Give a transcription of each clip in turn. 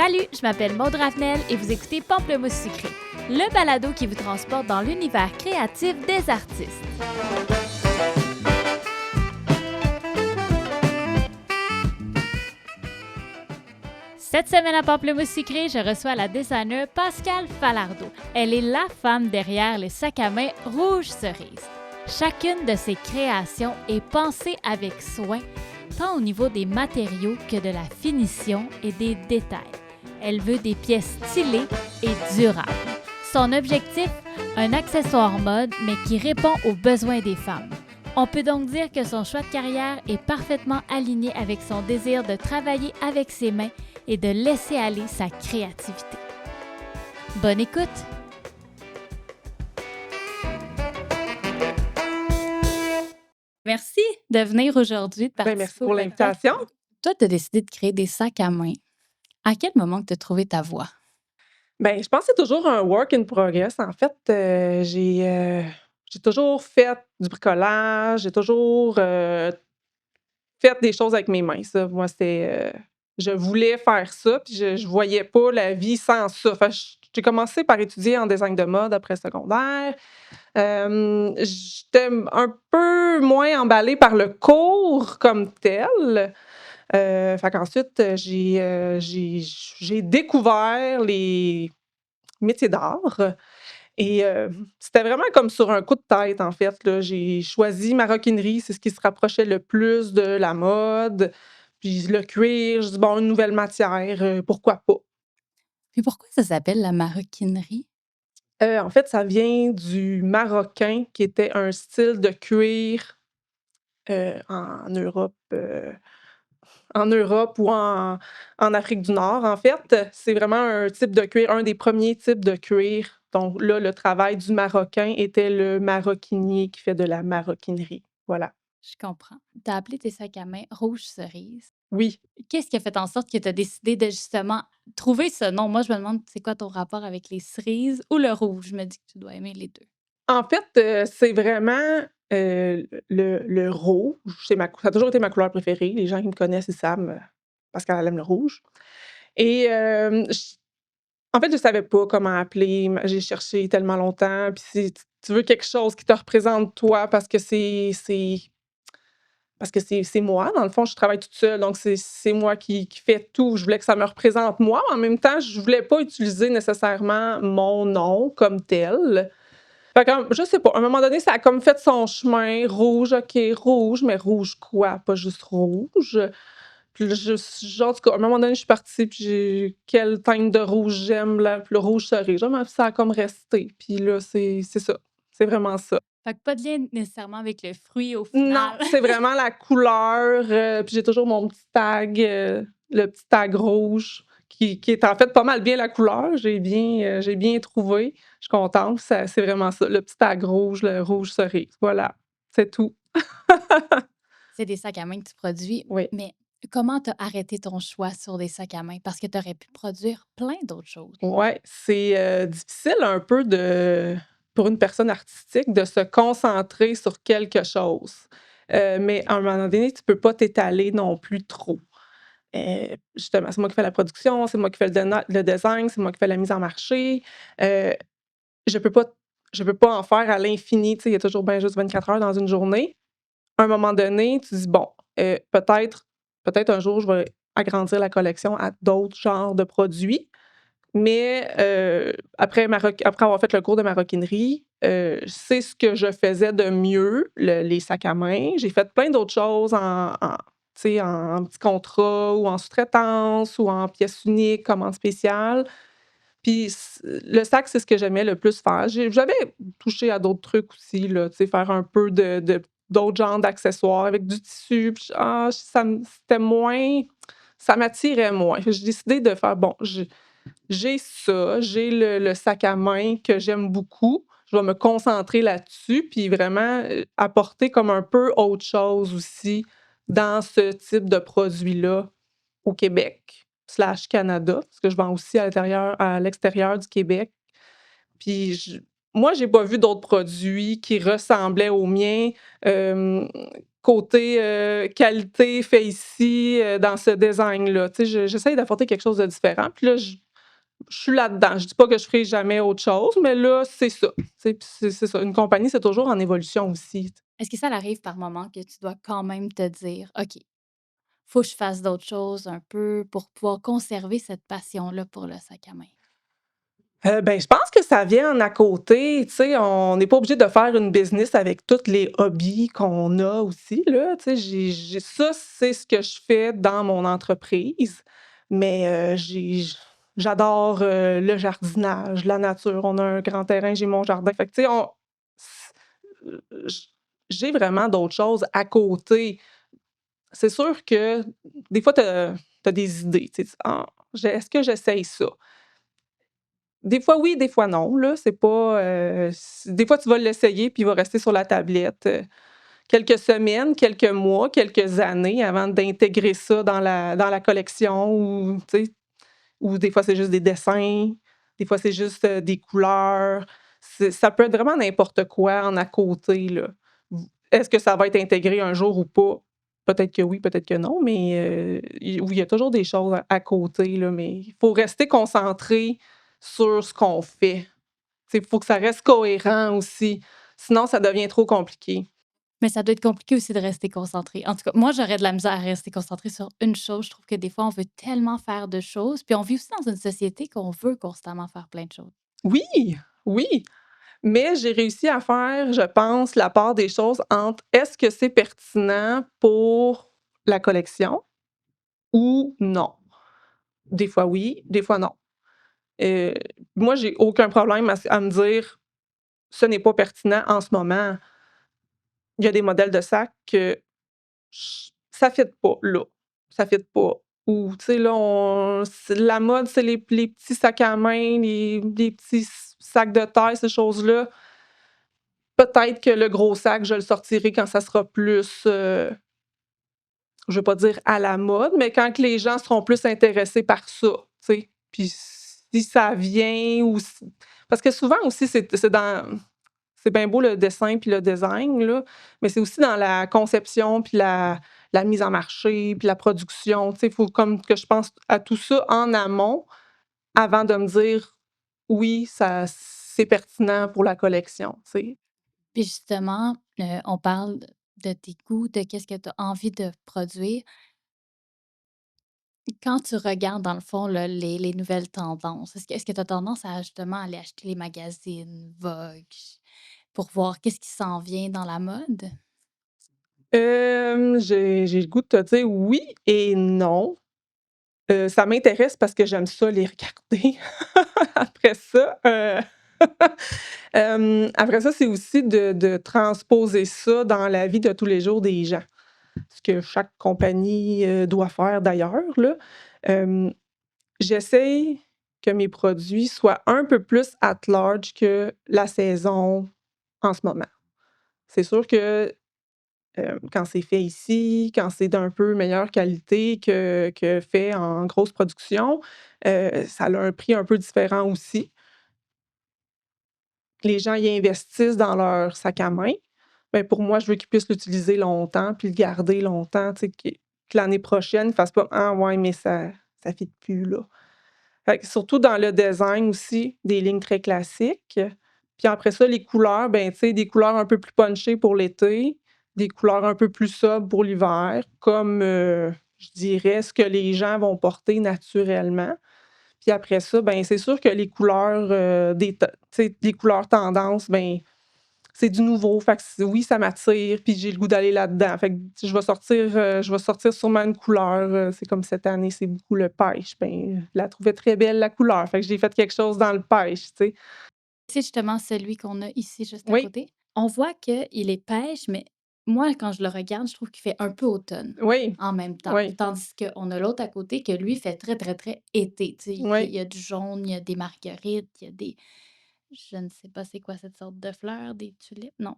Salut, je m'appelle Maud Ravenel et vous écoutez Pamplemousse sucré, le balado qui vous transporte dans l'univers créatif des artistes. Cette semaine à Pamplemousse sucré, je reçois la designer Pascale Falardeau. Elle est la femme derrière les sacs à main Rouge Cerise. Chacune de ses créations est pensée avec soin, tant au niveau des matériaux que de la finition et des détails. Elle veut des pièces stylées et durables. Son objectif, un accessoire mode, mais qui répond aux besoins des femmes. On peut donc dire que son choix de carrière est parfaitement aligné avec son désir de travailler avec ses mains et de laisser aller sa créativité. Bonne écoute! Merci de venir aujourd'hui, de participer Merci au pour podcast. l'invitation. Toi, tu as décidé de créer des sacs à main. À quel moment tu as trouvé ta voie? Je pense que c'est toujours un work in progress. En fait, j'ai toujours fait du bricolage, j'ai toujours, fait des choses avec mes mains. Ça, moi, je voulais faire ça, puis je voyais pas la vie sans ça. Fait que j'ai commencé par étudier en design de mode après secondaire. J'étais un peu moins emballée par le cours comme tel. Fait qu'ensuite, j'ai découvert les métiers d'art et c'était vraiment comme sur un coup de tête, en fait, là. J'ai choisi maroquinerie, c'est ce qui se rapprochait le plus de la mode. Puis le cuir, je dis: «Bon, une nouvelle matière, pourquoi pas?» Puis pourquoi ça s'appelle la maroquinerie? En fait, ça vient du maroquin, qui était un style de cuir, en Europe, ou en Afrique du Nord, en fait. C'est vraiment un type de cuir, un des premiers types de cuir. Donc là, le travail du maroquin était le maroquinier qui fait de la maroquinerie. Voilà. Je comprends. Tu as appelé tes sacs à main Rouge Cerise. Oui. Qu'est-ce qui a fait en sorte que tu as décidé de justement trouver ce nom? Moi, je me demande, c'est quoi ton rapport avec les cerises ou le rouge? Je me dis que tu dois aimer les deux. En fait, c'est vraiment, le rouge. Ça a toujours été ma couleur préférée. Les gens qui me connaissent, ils savent, parce qu'elle aime le rouge et en fait, je savais pas comment appeler. J'ai cherché tellement longtemps, puis tu veux quelque chose qui te représente toi parce que c'est moi. Dans le fond, je travaille toute seule, donc c'est moi qui fais tout. Je voulais que ça me représente moi, mais en même temps, je voulais pas utiliser nécessairement mon nom comme tel. Fait que, je sais pas, à un moment donné, ça a comme fait son chemin. Rouge, OK, rouge, mais rouge quoi? Pas juste rouge. Puis là, genre, en tout cas, à un moment donné, je suis partie, puis quelle teinte de rouge j'aime, le rouge cerise. Genre, mais ça a comme resté. Puis là, c'est ça. C'est vraiment ça. Fait que pas de lien nécessairement avec le fruit au Non, final. c'est vraiment la couleur, puis j'ai toujours mon petit tag, le petit tag rouge qui est en fait pas mal bien la couleur. J'ai bien trouvé. Je suis contente. C'est vraiment ça, le petit tag rouge, le rouge cerise. Voilà, c'est tout. C'est des sacs à main que tu produis, Oui. mais comment tu as arrêté ton choix sur des sacs à main? Parce que tu aurais pu produire plein d'autres choses. Ouais, c'est, difficile un peu pour une personne artistique de se concentrer sur quelque chose. Mais à un moment donné, tu peux pas t'étaler non plus trop. Justement, c'est moi qui fais la production, c'est moi qui fais le design, c'est moi qui fais la mise en marché. Heu, je peux pas je peux pas en faire à l'infini, tu sais, il y a toujours bien juste 24 heures dans une journée. À un moment donné, tu dis: «Bon, peut-être un jour, je vais agrandir la collection à d'autres genres de produits». Mais après avoir fait le cours de maroquinerie, c'est ce que je faisais de mieux, les sacs à main. J'ai fait plein d'autres choses tu sais, en petit contrat ou en sous-traitance ou en pièce unique, commande spéciale. Puis le sac, c'est ce que j'aimais le plus faire. J'avais touché à d'autres trucs aussi, là, tu sais, faire un peu d'autres genres d'accessoires avec du tissu. Puis c'était moins, ça m'attirait moins. J'ai décidé de faire: «Bon, j'ai ça, j'ai le sac à main que j'aime beaucoup. Je vais me concentrer là-dessus, puis vraiment, apporter comme un peu autre chose aussi dans ce type de produit-là au Québec/Canada, parce que je vends aussi à l'extérieur du Québec. Puis moi, j'ai pas vu d'autres produits qui ressemblaient aux miens, hem, côté, qualité fait ici, dans ce design-là. Tu sais, j'essaye d'apporter quelque chose de différent. Puis là, je suis là-dedans. Je dis pas que je ferai jamais autre chose, mais là, c'est ça. Tu sais, puis c'est ça. Une compagnie, c'est toujours en évolution aussi. Est-ce que ça arrive par moment que tu dois quand même te dire: «OK, faut que je fasse d'autres choses un peu pour pouvoir conserver cette passion-là pour le sac à main»? Ben, je pense que ça vient en à côté, tu sais, on n'est pas obligé de faire une business avec tous les hobbies qu'on a aussi, là, tu sais, j'ai ça, c'est ce que je fais dans mon entreprise, mais j'adore, le jardinage, la nature. On a un grand terrain, j'ai mon jardin, fait que, tu sais, j j'ai vraiment d'autres choses à côté. C'est sûr que des fois, tu as des idées, tu sais, «Ah, est-ce que j'essaye ça?» Des fois oui, des fois non, là, c'est pas, des fois tu vas l'essayer puis il va rester sur la tablette, quelques semaines, quelques mois, quelques années avant d'intégrer ça dans la collection ou tu sais, ou des fois c'est juste des dessins, des fois c'est juste, des couleurs. Ça peut être vraiment n'importe quoi en à côté, là. Est-ce que ça va être intégré un jour ou pas? Peut-être que oui, peut-être que non, mais oui, il y a toujours des choses à côté, là, mais il faut rester concentré sur ce qu'on fait. Il faut que ça reste cohérent aussi, sinon ça devient trop compliqué. Mais ça doit être compliqué aussi de rester concentré. En tout cas, moi, j'aurais de la misère à rester concentrée sur une chose. Je trouve que des fois, on veut tellement faire de choses, puis on vit aussi dans une société qu'on veut constamment faire plein de choses. Oui, oui, mais j'ai réussi à faire, je pense, la part des choses entre est-ce que c'est pertinent pour la collection ou non? Des fois oui, des fois non. Heu, Moi, j'ai aucun problème à me dire: «Ce n'est pas pertinent en ce moment». Il y a des modèles de sacs que ça fit pas là, ça fit pas. Ou tu sais là, la mode, c'est les petits sacs à main, les petits sacs de taille, ces choses-là. Peut-être que le gros sac, je le sortirai quand ça sera plus, je veux pas dire à la mode, mais quand que les gens seront plus intéressés par ça, tu sais? Puis si ça vient ou si parce que souvent aussi c'est bien beau le dessin puis le design là, mais c'est aussi dans la conception puis la mise en marché puis la production, tu sais? Il faut comme que je pense à tout ça en amont avant de me dire: «Oui, ça c'est pertinent pour la collection», tu sais? Puis justement, on parle de tes goûts, de qu'est-ce que tu as envie de produire. Quand tu regardes, dans le fond, là, les nouvelles tendances, est-ce que tu as tendance à justement aller acheter les magazines Vogue pour voir qu'est-ce qui s'en vient dans la mode? J'ai le goût de te dire oui et non. Ça m'intéresse parce que j'aime ça les regarder. Après ça, après ça, c'est aussi de transposer ça dans la vie de tous les jours des gens. Ce que chaque compagnie, doit faire d'ailleurs, là. Hem, J'essaye que mes produits soient un peu plus at large que la saison en ce moment. C'est sûr que quand c'est fait ici, quand c'est d'un peu meilleure qualité que fait en grosse production, ça a un prix un peu différent aussi. Les gens y investissent dans leur sac à main. Ben, pour moi, je veux qu'ils puissent l'utiliser longtemps puis le garder longtemps, tu sais, que l'année prochaine, ils ne fassent pas: «Ah ouais, mais ça fit plus là». Fait que surtout dans le design aussi, des lignes très classiques. Puis après ça, les couleurs, ben, tu sais, des couleurs un peu plus punchées pour l'été, des couleurs un peu plus sobres pour l'hiver, comme, je dirais ce que les gens vont porter naturellement. Puis après ça, ben, c'est sûr que les couleurs, tu sais, les couleurs tendances, ben, c'est du nouveau. Fait que oui, ça m'attire, puis j'ai le goût d'aller là-dedans. Fait que je vais sortir sûrement une couleur, c'est comme cette année, c'est beaucoup le pêche. Ben, je la trouvais très belle la couleur, fait que j'ai fait quelque chose dans le pêche, tu sais? C'est justement celui qu'on a ici juste à Oui, côté. On voit qu'il est pêche, mais moi, quand je le regarde, je trouve qu'il fait un peu automne oui, en même temps. oui, Tandis qu'on a l'autre à côté que lui fait très, très, très été. Tu sais, il oui. y a du jaune, il y a des marguerites, il y a des. Je ne sais pas c'est quoi cette sorte de fleurs, des tulipes? Non.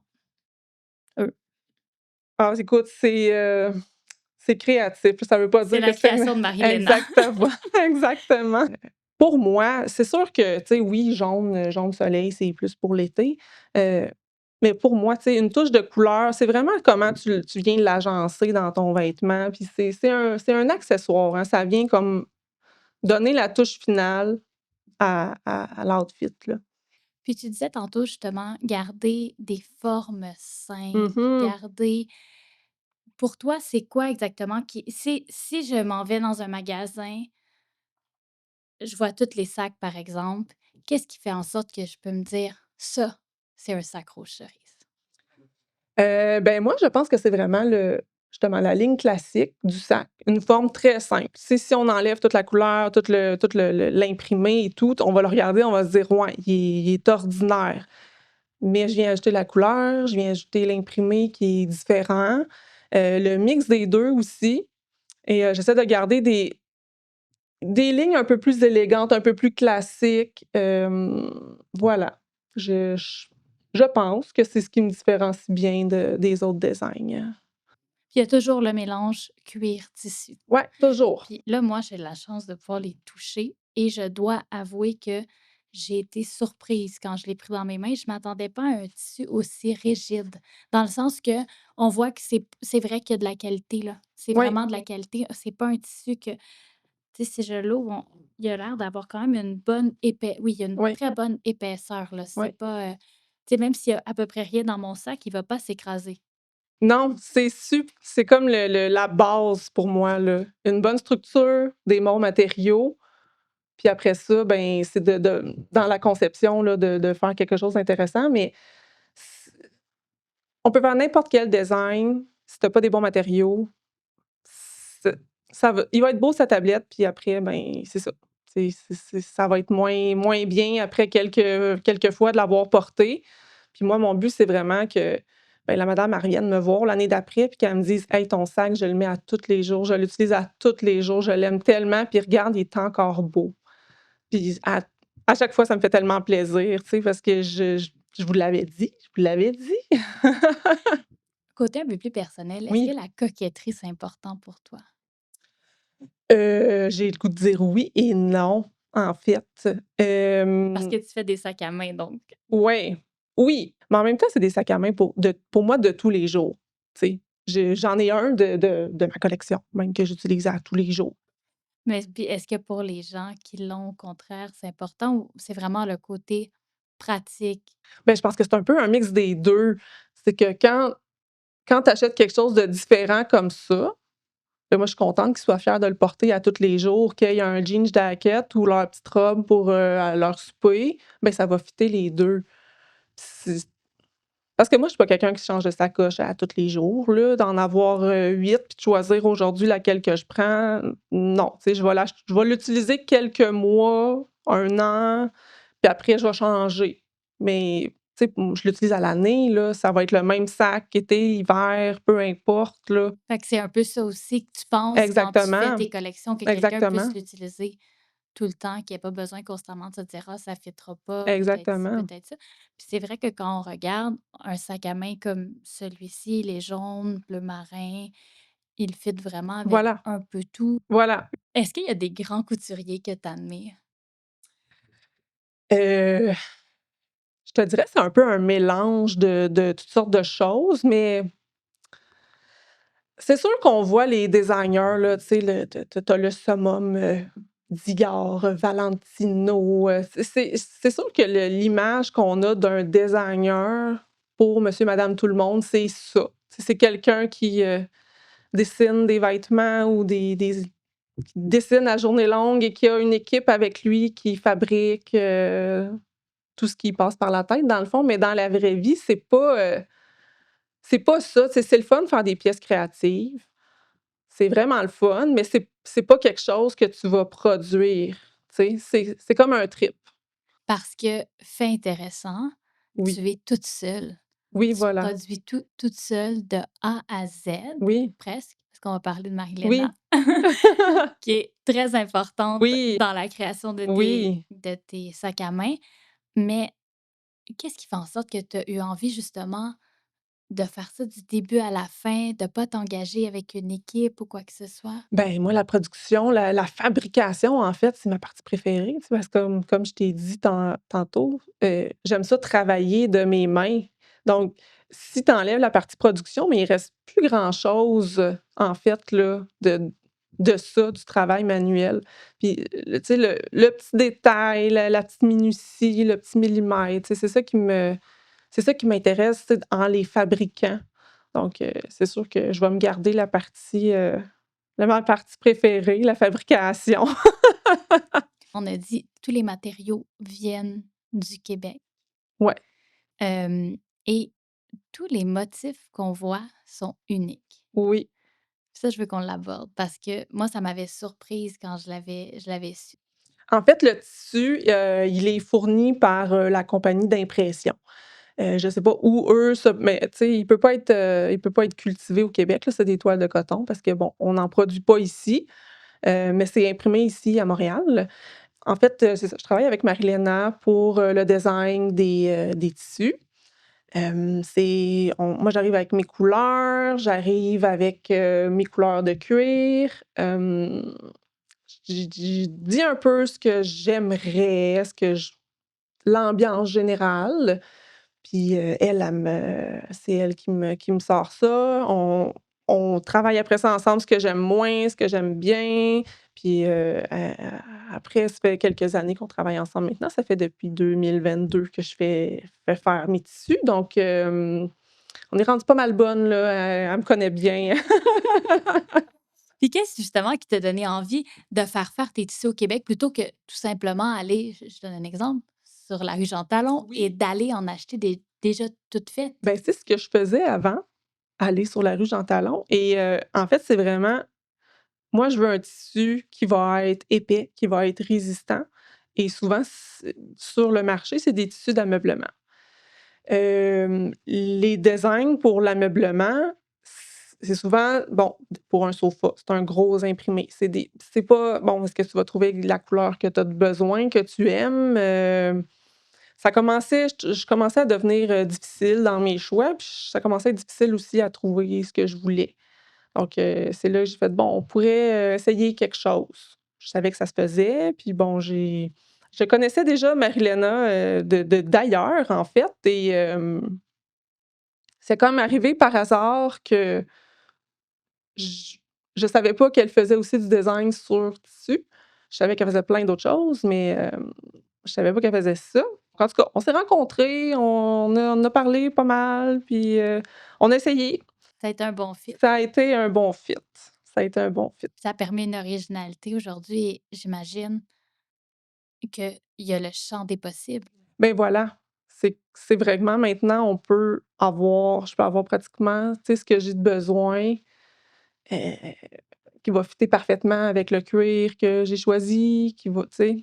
Ah, écoute, c'est créatif, ça veut pas C'est dire que la c'est création de Marie-Léna. exactement, exactement. Pour moi, c'est sûr que, tu sais, oui, jaune, jaune soleil, c'est plus pour l'été, heu Mais pour moi, tu sais, une touche de couleur, c'est vraiment comment tu viens l'agencer dans ton vêtement, puis c'est un accessoire, hein, ça vient comme donner la touche finale à l'outfit, là. Puis tu disais tantôt justement garder des formes simples, Mmh. garder pour toi, c'est quoi exactement qui si je m'en vais dans un magasin, je vois tous les sacs par exemple, qu'est-ce qui fait en sorte que je peux me dire: «Ça, c'est un sac rouge cerise»? Ben, moi, je pense que c'est vraiment justement la ligne classique du sac, une forme très simple. Tu sais, si on enlève toute la couleur, tout le l'imprimé et tout, on va le regarder, on va se dire: «Ouais, il est ordinaire». Mais je viens ajouter la couleur, je viens ajouter l'imprimé qui est différent, le mix des 2 aussi et j'essaie de garder des lignes un peu plus élégantes, un peu plus classiques, voilà. Je pense que c'est ce qui me différencie bien des autres designs. Puis il y a toujours le mélange cuir-tissu. Ouais, toujours. Puis là, moi, j'ai la chance de pouvoir les toucher et je dois avouer que j'ai été surprise quand je l'ai pris dans mes mains. Je m'attendais pas à un tissu aussi rigide, dans le sens que on voit que c'est vrai qu'il y a de la qualité, là. C'est Oui, vraiment de la qualité. C'est pas un tissu que, tu sais, si je l'ouvre, il a l'air d'avoir quand même une bonne oui, il y a une oui, très bonne épaisseur, là. C'est oui. pas, tu sais, même s'il y a à peu près rien dans mon sac, il va pas s'écraser. Non, c'est comme la base pour moi, là. Une bonne structure, des bons matériaux, puis après ça, ben, c'est dans la conception, là, de faire quelque chose d'intéressant, mais c on peut faire n'importe quel design, si tu as pas des bons matériaux, c'est il va être beau sa tablette, puis après, ben, c'est ça. Ça va être moins bien après quelques fois de l'avoir porté. Puis moi, mon but, c'est vraiment que, ben, la madame, elle revienne me voir l'année d'après, puis qu'elle me dise: «Hey, ton sac, je le mets à tous les jours, je l'utilise à tous les jours, je l'aime tellement, puis regarde, il est encore beau». Puis à chaque fois, ça me fait tellement plaisir, tu sais, parce que je vous l'avais dit, je vous l'avais dit. Côté un peu plus personnel, est-ce que Oui. la coquetterie, c'est important pour toi? J'ai le goût de dire oui et non, en fait. Parce que tu fais des sacs à main, donc Ouais, oui, mais en même temps, c'est des sacs à main pour moi de tous les jours, tu sais. J'en ai un de ma collection, même que j'utilise à tous les jours. mais puis est-ce que pour les gens qui l'ont, au contraire, c'est important ou c'est vraiment le côté pratique? Ben, je pense que c'est un peu un mix des 2. C'est que quand tu achètes quelque chose de différent comme ça, ben, moi, je suis contente qu'ils soient fiers de le porter à tous les jours, qu'il y ait un jean jacket ou leur petite robe pour, leur souper, ben, ça va fitter les 2. Parce que moi, je suis pas quelqu'un qui change de sacoche à tous les jours, là, d'en avoir, 8 puis de choisir aujourd'hui laquelle que je prends, non. Tu sais, je vais l'utiliser quelques mois, 1 an, puis après je vais changer. Mais, tu sais, je l'utilise à l'année, là, ça va être le même sac été, hiver, peu importe, là. Fait que c'est un peu ça aussi que tu penses quand tu fais Exactement, tes collections, que quelqu'un puisse exactement, l'utiliser tout le temps, qu'il y ait pas besoin constamment de se dire: «Ah, ça fittera pas, peut-être ci, exactement. peut-être ça». Puis c'est vrai que quand on regarde un sac à main comme celui-ci, les jaunes, bleu marin, il fit vraiment avec Voilà, un peu tout. voilà. Est-ce qu'il y a des grands couturiers que tu admires? Heu, je te dirais, c'est un peu un mélange de toutes sortes de choses, mais c'est sûr qu'on voit les designers, là, tu sais, tu as le summum, Digor, Valentino, c'est sûr que l'image qu'on a d'un designer pour monsieur, madame, tout le monde, c'est ça. Tu sais, c'est quelqu'un qui, dessine des vêtements ou qui dessine à journée longue et qui a une équipe avec lui qui fabrique, tout ce qui passe par la tête, dans le fond, mais dans la vraie vie, c'est pas ça. Tu sais, c'est le fun de faire des pièces créatives. C'est vraiment le fun, mais c'est pas quelque chose que tu vas produire, tu sais? C'est comme un trip. Parce que, fait intéressant, tu Oui. es toute seule. Oui, Tu voilà. produis tout toute seule de A à Z, Oui, presque, parce qu'on va parler de Marilena, oui. qui est très importante Oui, dans la création oui. de tes sacs à main. Mais qu'est-ce qui fait en sorte que tu as eu envie justement de faire ça du début à la fin, de pas t'engager avec une équipe ou quoi que ce soit? Ben, moi, la production, la fabrication, en fait, c'est ma partie préférée, tu sais? Parce que comme je t'ai dit tantôt, j'aime ça travailler de mes mains. Donc, si tu enlèves la partie production, mais il reste plus grand-chose, en fait, là, de ça, du travail manuel. Puis, tu sais, le petit détail, la petite minutie, le petit millimètre, tu sais, c'est ça qui m'intéresse, tu sais, en les fabriquant. Donc, c'est sûr que je vais me garder ma partie préférée, la fabrication. On a dit tous les matériaux viennent du Québec. Ouais, Hem et tous les motifs qu'on voit sont uniques. oui. Ça, je veux qu'on l'aborde parce que moi, ça m'avait surprise quand je l'avais su. En fait, le tissu, il est fourni par, la compagnie d'impression. Je sais pas où eux se mais tu sais, il peut pas être cultivé au Québec, là, c'est des toiles de coton parce que bon, on n'en produit pas ici, mais c'est imprimé ici à Montréal. En fait, c'est ça, je travaille avec Marilena pour, le design des tissus. Moi, j'arrive avec mes couleurs, j'arrive avec, mes couleurs de cuir, je dis un peu ce que j'aimerais, ce que je l'ambiance générale. Puis, c'est elle qui me sort ça. On travaille après ça ensemble, ce que j'aime moins, ce que j'aime bien. Puis, après, ça fait quelques années qu'on travaille ensemble maintenant. Ça fait depuis 2022 que je fais faire mes tissus. Donc, on est rendu pas mal bonnes, là. Elle me connaît bien. Puis qu'est-ce justement qui t'a donné envie de faire tes tissus au Québec plutôt que tout simplement aller, je donne un exemple, sur la rue Jean Talon et Oui. d'aller en acheter des déjà toutes faites? Ben, c'est ce que je faisais avant, aller sur la rue Jean Talon et en fait, c'est vraiment moi, je veux un tissu qui va être épais, qui va être résistant et souvent sur le marché, c'est des tissus d'ameublement. Les designs pour l'ameublement, c'est souvent bon, pour un sofa, c'est un gros imprimé. C'est pas bon, est-ce que tu vas trouver la couleur que tu as besoin, que tu aimes? Je commençais à devenir, difficile dans mes choix, puis ça commençait à être difficile aussi à trouver ce que je voulais. Donc, c'est là que j'ai fait: «Bon, on pourrait, essayer quelque chose». Je savais que ça se faisait, puis bon, je connaissais déjà Marilena, d'ailleurs, en fait et c'est comme arrivé par hasard que j je savais pas qu'elle faisait aussi du design sur tissu. Je savais qu'elle faisait plein d'autres choses, mais je savais pas qu'elle faisait ça. En tout cas, on s'est rencontrés, on a parlé pas mal, puis, on a essayé. Ça a été un bon fit. Ça a été un bon fit. Ça a été un bon fit. Ça permet une originalité aujourd'hui et j'imagine qu'il y a le champ des possibles. Ben voilà, c'est vraiment maintenant je peux avoir pratiquement, tu sais, ce que j'ai de besoin, heu, qui va fitter parfaitement avec le cuir que j'ai choisi, qui va tu sais?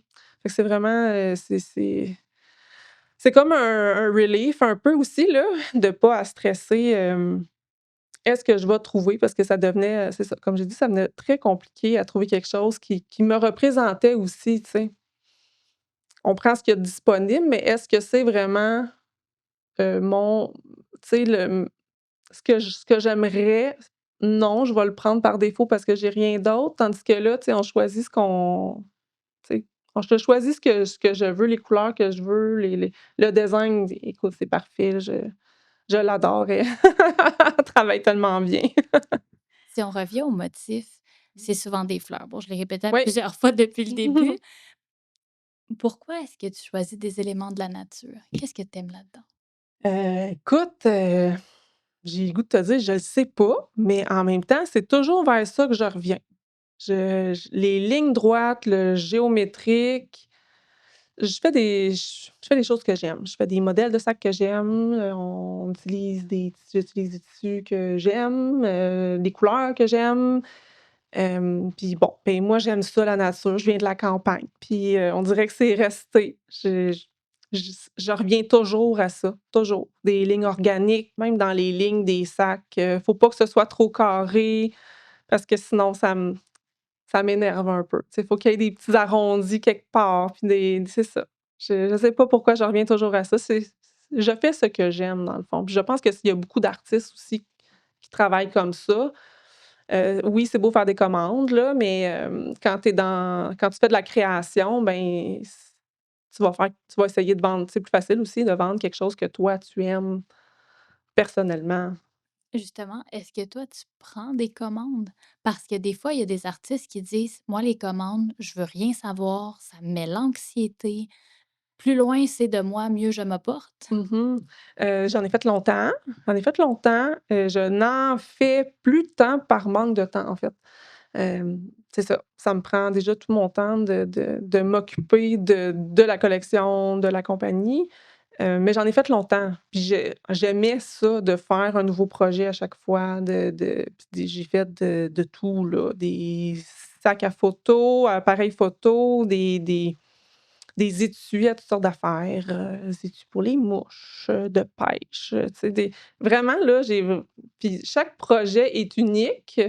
Fait que c'est vraiment, c'est comme un relief un peu aussi là, de pas à stresser, est-ce que je vais trouver? Parce que ça devenait, c'est ça, comme j'ai dit, ça devenait très compliqué à trouver quelque chose qui me représentait aussi, tu sais? On prend ce qu'il y a de disponible, mais est-ce que c'est vraiment, mon tu sais, ce que j'aimerais? Non, je vais le prendre par défaut parce que j'ai rien d'autre. Tandis que là, tu sais, on choisit ce qu'on tu sais, je choisis ce que je veux, les couleurs que je veux, le design, écoute, c'est parfait, je l'adore et elle travaille tellement bien. Si on revient au motif, c'est souvent des fleurs. Bon, je l'ai répété à Oui. plusieurs fois depuis le début. Pourquoi est-ce que tu choisis des éléments de la nature? Qu'est-ce que tu aimes là-dedans? Écoute, j'ai le goût de te dire, je le sais pas, mais en même temps, c'est toujours vers ça que je reviens. Les lignes droites, le géométrique, je fais des choses que j'aime. Je fais des modèles de sacs que j'aime, j'utilise des tissus que j'aime, des couleurs que j'aime. Puis bon, ben, moi, j'aime ça la nature, je viens de la campagne, puis, on dirait que c'est resté. Je reviens toujours à ça, toujours. Des lignes organiques, même dans les lignes des sacs, faut pas que ce soit trop carré parce que sinon ça m'énerve un peu. Tu sais, faut qu'il y ait des petits arrondis quelque part, puis c'est ça. Je sais pas pourquoi je reviens toujours à ça, je fais ce que j'aime dans le fond. Puis je pense que s'il y a beaucoup d'artistes aussi qui travaillent comme ça. Oui, c'est beau faire des commandes là, mais quand tu fais de la création, ben, tu vas essayer de vendre c'est plus facile aussi de vendre quelque chose que toi tu aimes. personnellement. Justement, est-ce que toi, tu prends des commandes? Parce que des fois, il y a des artistes qui disent: «Moi, les commandes, je veux rien savoir, ça me met l'anxiété. Plus loin c'est de moi, mieux je me porte». Mmh j'en ai fait longtemps, je n'en fais plus tant par manque de temps, en fait. C'est ça, ça me prend déjà tout mon temps de m'occuper de la collection, de la compagnie, mais j'en ai fait longtemps. Puis j'aimais ça de faire un nouveau projet à chaque fois, puis j'ai fait de tout là, des sacs à photo, appareils photo, des étuis à toutes sortes d'affaires, des étuis pour les mouches, de pêche, tu sais, vraiment là, puis chaque projet est unique,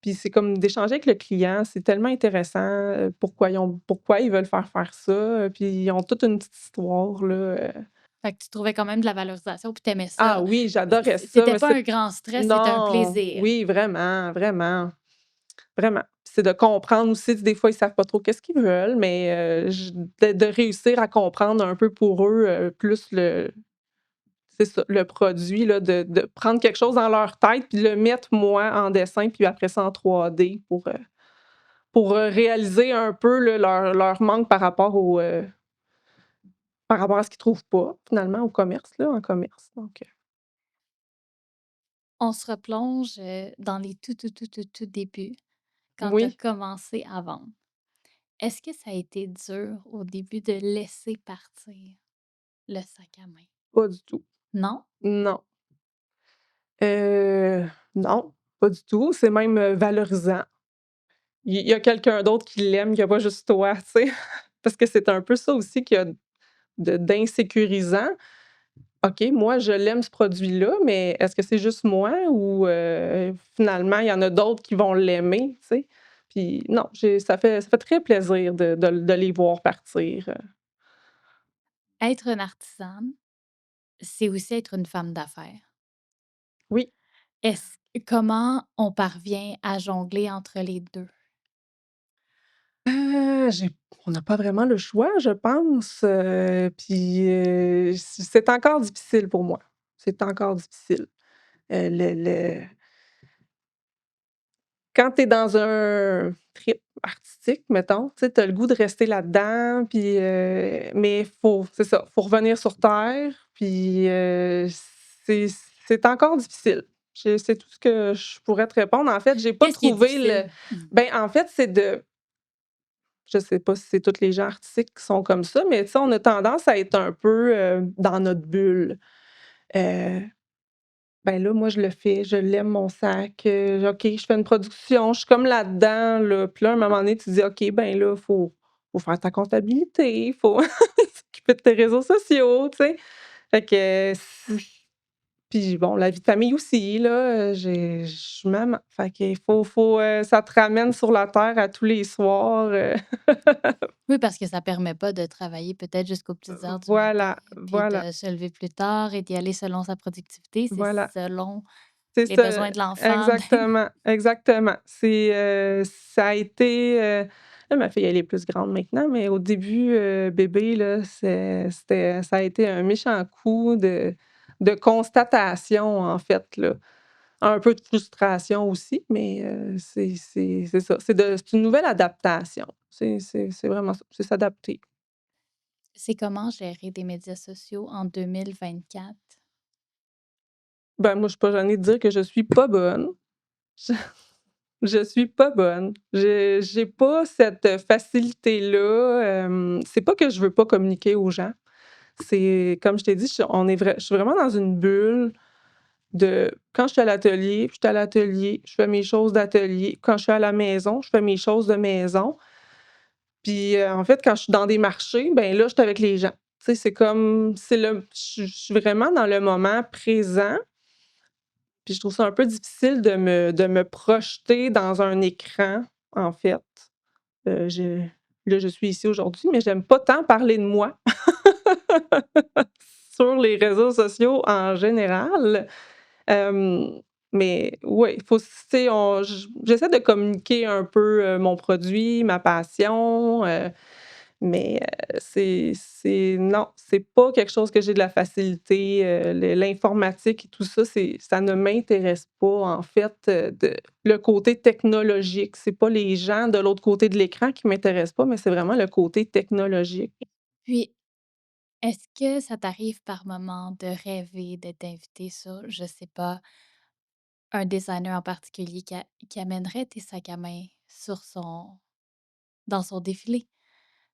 puis c'est comme d'échanger avec le client, c'est tellement intéressant, pourquoi ils veulent faire ça, puis ils ont toute une petite histoire là, Fait que tu trouvais quand même de la valorisation puis tu Ah ça. oui, j'adorais ça, C'était mais pas c'est un grand stress, c'était un non, plaisir. oui, vraiment, vraiment, vraiment. C'est de comprendre aussi, des fois, ils savent pas trop qu'est-ce qu'ils veulent, mais j de réussir à comprendre un peu pour eux, plus c'est ça, le produit là, de prendre quelque chose dans leur tête puis de le mettre moi en dessin, puis après ça en 3D pour réaliser un peu là, leur manque par rapport à ce qu'ils trouvent pas finalement au commerce là, en commerce donc On se replonge, dans les tout débuts, quand tu as oui, commencé à vendre. Est-ce que ça a été dur au début de laisser partir le sac à main? pas du tout. Non? Non. Non, pas du tout, c'est même, valorisant. Il y a quelqu'un d'autre qui l'aime, il y a pas juste toi, tu sais? Parce que c'est un peu ça aussi qu'il y a d'insécurisant. OK, moi, je l'aime ce produit-là, mais est-ce que c'est juste moi ou finalement, il y en a d'autres qui vont l'aimer, tu sais? Puis non, ça fait très plaisir de les voir partir. Être une artisane, c'est aussi être une femme d'affaires. Oui, Est-ce comment on parvient à jongler entre les 2? j'ai on n'a pas vraiment le choix, je pense, puis, c'est encore difficile pour moi. C'est encore difficile. Le Quand tu es dans un trip artistique, mettons, tu sais, tu as le goût de rester là-dedans, puis, mais c'est ça, faut revenir sur terre, puis, c'est c'est encore difficile. C'est tout ce que je pourrais te répondre. En fait, j'ai pas Qu'est-ce qui est trouvé difficile? en fait, je sais pas si c'est tous les gens artistiques qui sont comme ça, mais tu sais, on a tendance à être un peu, dans notre bulle. Heu Ben là, moi, je le fais, je l'aime mon sac, OK, je fais une production, je suis comme là-dedans, là. Puis là, à un moment donné, tu dis: «OK, ben là, faut faire ta comptabilité, faut s'occuper de tes réseaux sociaux», tu sais? Fait que, puis bon, la vie de famille aussi, là, je suis maman. Fait qu'il faut, ça te ramène sur la terre à tous les soirs, Oui, parce que ça permet pas de travailler peut-être jusqu'aux petites heures du matin, voilà, puis voilà, de se lever plus tard et d'y aller selon sa productivité, c'est voilà. selon C'est les ça, besoins de l'enfant. exactement, exactement. Ça a été, là, ma fille, elle est plus grande maintenant, mais au début, bébé, là, ça a été un méchant coup de constatation, en fait, là. Un peu de frustration aussi, mais c'est ça. C'est une nouvelle adaptation. C'est vraiment ça, c'est s'adapter. C'est comment gérer des médias sociaux en 2024? Ben, moi, je suis pas gênée de dire que je suis pas bonne. Je suis pas bonne. J'ai pas cette facilité-là, c'est pas que je veux pas communiquer aux gens. C'est comme je t'ai dit, je suis vraiment dans une bulle de quand je suis à l'atelier, je suis à l'atelier, je fais mes choses d'atelier. Quand je suis à la maison, je fais mes choses de maison. Puis, en fait, quand je suis dans des marchés, ben là, je suis avec les gens. Tu sais, je suis vraiment dans le moment présent, puis je trouve ça un peu difficile de me projeter dans un écran, en fait. Je Là, je suis ici aujourd'hui, mais j'aime pas tant parler de moi sur les réseaux sociaux en général. Hem, mais ouais, faut tu sais, j'essaie de communiquer un peu, mon produit, ma passion, Mais non, c'est pas quelque chose que j'ai de la facilité, l'informatique et tout ça, ça ne m'intéresse pas en fait, le côté technologique. C'est pas les gens de l'autre côté de l'écran qui m'intéressent pas, mais c'est vraiment le côté technologique. Puis, est-ce que ça t'arrive par moment de rêver d'être invité sur, je sais pas, un designer en particulier qui amènerait tes sacs à main dans son défilé?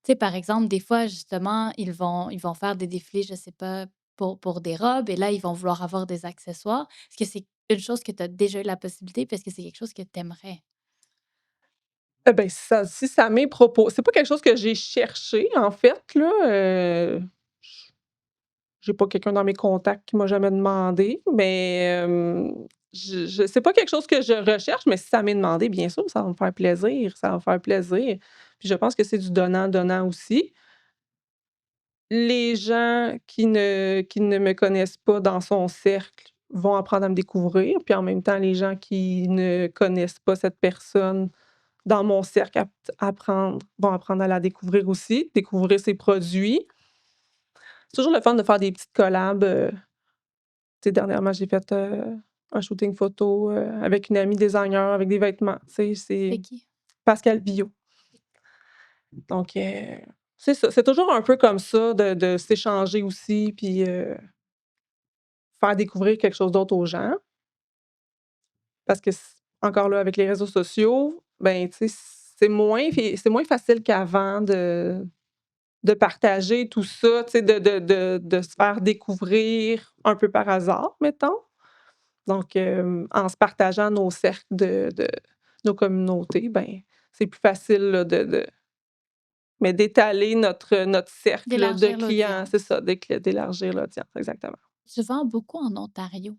Tu sais, par exemple, des fois, justement, ils vont faire des défilés, je sais pas, pour des robes et là, ils vont vouloir avoir des accessoires. Est-ce que c'est une chose que tu as déjà eu la possibilité parce que c'est quelque chose que tu aimerais? Ben, si ça m'est proposé, c'est pas quelque chose que j'ai cherché en fait là, j'ai pas quelqu'un dans mes contacts qui m'a jamais demandé, mais je c'est pas quelque chose que je recherche, mais si ça m'est demandé, bien sûr, ça va me faire plaisir, ça va me faire plaisir. Puis je pense que c'est du donnant-donnant aussi. Les gens qui ne me connaissent pas dans son cercle vont apprendre à me découvrir, puis en même temps, les gens qui ne connaissent pas cette personne dans mon cercle vont apprendre à la découvrir aussi, découvrir ses produits. C'est toujours le fun de faire des petites collabs, tu sais, dernièrement, j'ai fait, un shooting photo, avec une amie designer, avec des vêtements. Tu sais, c'est C'est qui? Pascal Bio. Donc, c'est ça. C'est toujours un peu comme ça de s'échanger aussi, puis, faire découvrir quelque chose d'autre aux gens. Parce que encore là, avec les réseaux sociaux, ben, tu sais, c'est moins facile qu'avant de partager tout ça, tu sais, de se faire découvrir un peu par hasard, mettons. Donc, en se partageant nos cercles de nos communautés, ben, c'est plus facile là mais d'étaler notre cercle de D'élargir clients, c'est l'audience. ça, d'élargir l'audience, exactement. Tu vends beaucoup en Ontario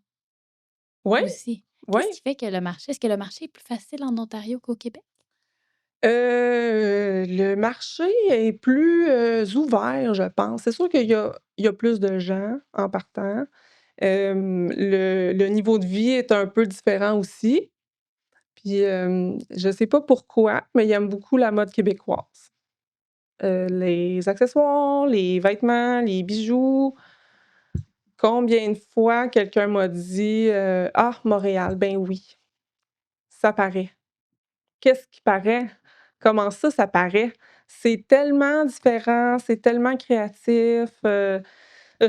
Ouais, aussi. Qu'est-ce ouais. qui fait que est-ce que le marché est plus facile en Ontario qu'au Québec? Le marché est plus, ouvert, je pense. C'est sûr qu'il y a plus de gens en partant. Le niveau de vie est un peu différent aussi. Puis, je sais pas pourquoi, mais ils aiment beaucoup la mode québécoise. Les accessoires, les vêtements, les bijoux. Combien de fois quelqu'un m'a dit, «Ah, Montréal, ben oui, ça paraît». Qu'est-ce qui paraît? Comment ça paraît? C'est tellement différent, c'est tellement créatif,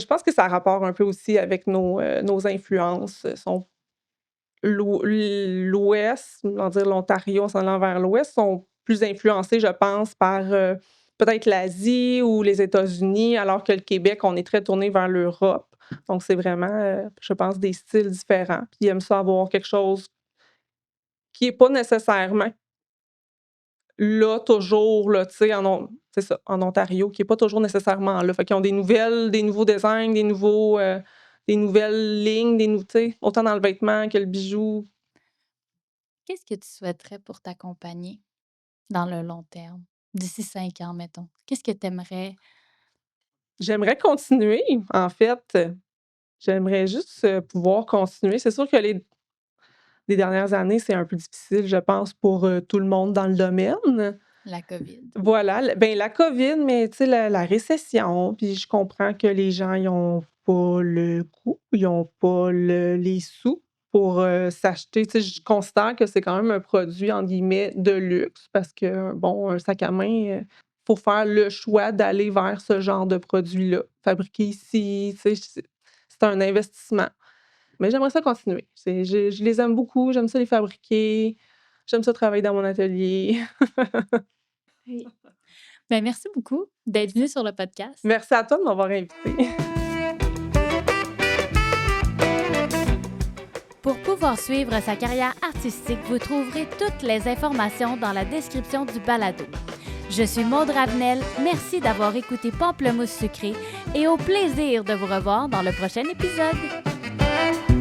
je pense que ça a rapport un peu aussi avec nos influences, sont l'Ouest, on va dire l'Ontario en s'en allant vers l'Ouest, sont plus influencés, je pense, par, peut-être l'Asie ou les États-Unis, alors que le Québec, on est très tourné vers l'Europe. Donc c'est vraiment, je pense, des styles différents. Puis ils aiment ça avoir quelque chose qui est pas nécessairement là, toujours, là, tu sais, c'est ça, en Ontario, qui est pas toujours nécessairement là. Fait qu'ils ont des nouveaux designs, des nouvelles lignes, tu sais, autant dans le vêtement que le bijou. Qu'est-ce que tu souhaiterais pour t'accompagner dans le long terme? D'ici 5 ans, mettons. Qu'est-ce que tu aimerais? J'aimerais continuer, en fait, j'aimerais juste, pouvoir continuer. C'est sûr que les dernières années, c'est un peu difficile, je pense, pour, tout le monde dans le domaine. La COVID. Voilà, la COVID, mais tu sais, la récession, puis je comprends que les gens, ils ont pas le coût, ils ont pas les sous pour, s'acheter, tu sais, je considère que c'est quand même un produit, entre guillemets, «de luxe» parce que, bon, un sac à main, faut faire le choix d'aller vers ce genre de produit-là, fabriqué ici, tu sais, c'est un investissement. Mais j'aimerais ça continuer. Je les aime beaucoup, j'aime ça les fabriquer, j'aime ça travailler dans mon atelier. Oui. Ben, merci beaucoup d'être venu sur le podcast. Merci à toi de m'avoir invitée. Pour pouvoir suivre sa carrière artistique, vous trouverez toutes les informations dans la description du balado. Je suis Maude Ravenel, merci d'avoir écouté Pamplemousse sucré et au plaisir de vous revoir dans le prochain épisode.